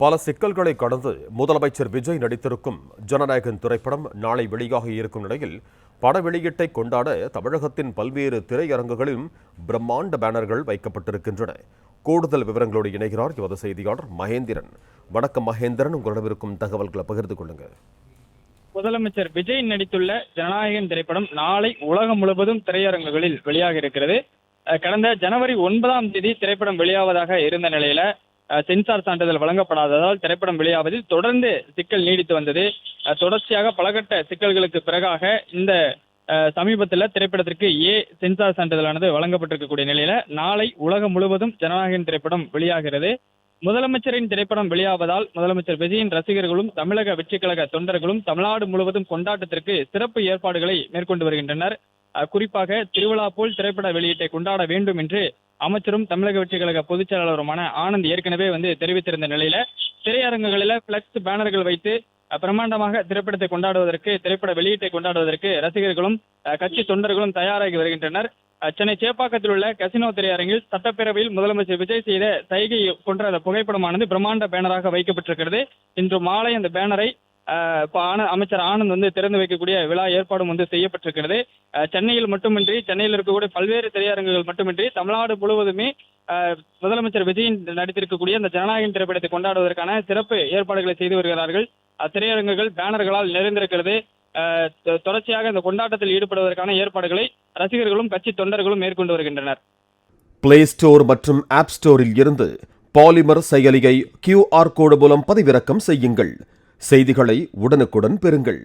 பல சிக்கல்களை கடந்து முதலமைச்சர் விஜய் நடித்திருக்கும் ஜனநாயகன் திரைப்படம் நாளை வெளியாக இருக்கும் நிலையில் பட வெளியீட்டை கொண்டாட தமிழகத்தின் பல்வேறு திரையரங்குகளிலும் பிரம்மாண்ட பேனர்கள் வைக்கப்பட்டிருக்கின்றன. கூடுதல் விவரங்களோடு இணைகிறார் எமது செய்தியாளர் மகேந்திரன். வணக்கம் மகேந்திரன், உங்களிடம் இருக்கும் தகவல்களை பகிர்ந்து கொள்ளுங்க. முதலமைச்சர் விஜய் நடித்துள்ள ஜனநாயகன் திரைப்படம் நாளை உலகம் முழுவதும் திரையரங்குகளில் வெளியாக இருக்கிறது. கடந்த ஜனவரி 9ஆம் தேதி திரைப்படம் வெளியாவதாக இருந்த நிலையில சென்சார் சான்றிதழ் வழங்கப்படாததால் திரைப்படம் வெளியாவதில் தொடர்ந்து சிக்கல் நீடித்து வந்தது. தொடர்ச்சியாக பலகட்ட சிக்கல்களுக்கு பிறகாக இந்த சமீபத்தில் திரைப்படத்திற்கு சென்சார் சான்றிதழானது வழங்கப்பட்டிருக்கக்கூடிய நிலையில நாளை உலகம் முழுவதும் ஜனநாயகன் திரைப்படம் வெளியாகிறது. முதலமைச்சரின் திரைப்படம் வெளியாவதால் முதலமைச்சர் விஜயின் ரசிகர்களும் தமிழக வெற்றிக் கழக தொண்டர்களும் தமிழ்நாடு முழுவதும் கொண்டாட்டத்திற்கு சிறப்பு ஏற்பாடுகளை மேற்கொண்டு வருகின்றனர். குறிப்பாக திருவிழா போல் திரைப்பட வெளியீட்டை கொண்டாட வேண்டும் என்று அமைச்சரும் தமிழக வெற்றிக் கழக பொதுச் செயலாளருமான ஆனந்த் ஏற்கனவே தெரிவித்திருந்த நிலையில திரையரங்குகளில் பிளக்ஸ் பேனர்கள் வைத்து பிரம்மாண்டமாக திரைப்படத்தை கொண்டாடுவதற்கு, திரைப்பட வெளியீட்டை கொண்டாடுவதற்கு ரசிகர்களும் கட்சி தொண்டர்களும் தயாராகி வருகின்றனர். சென்னை சேப்பாக்கத்தில் உள்ள கசினோ திரையரங்கில் சட்டப்பேரவையில் முதலமைச்சர் விஜய் செய்த சைகை போன்ற அந்த புகைப்படமானது பிரம்மாண்ட பேனராக வைக்கப்பட்டிருக்கிறது. இன்று மாலை அந்த பேனரை அமைச்சர் ஆனந்த் திறந்து வைக்கக்கூடிய விழா ஏற்பாடும் செய்யப்பட்டிருக்கிறது. சென்னையில் மட்டுமின்றி, சென்னையில் இருக்கக்கூடிய பல்வேறு திரையரங்குகள் மட்டுமின்றி தமிழ்நாடு முழுவதுமே முதலமைச்சர் விஜய் நடித்திருக்கக்கூடிய அந்த ஜனநாயகன் திரைப்படத்தை கொண்டாடுவதற்கான சிறப்பு ஏற்பாடுகளை செய்து வருகிறார்கள். திரையரங்குகள் பேனர்களால் நிறைந்திருக்கிறது. தொடர்ச்சியாக இந்த கொண்டாட்டத்தில் ஈடுபடுவதற்கான ஏற்பாடுகளை ரசிகர்களும் கட்சி தொண்டர்களும் மேற்கொண்டு வருகின்றனர். பிளே ஸ்டோர் மற்றும் ஆப் ஸ்டோரில் இருந்து பாலிமர் செயலியை QR கோடு மூலம் பதிவிறக்கம் செய்யுங்கள். செய்திகளை உடனுக்குடன் பெறுங்கள்.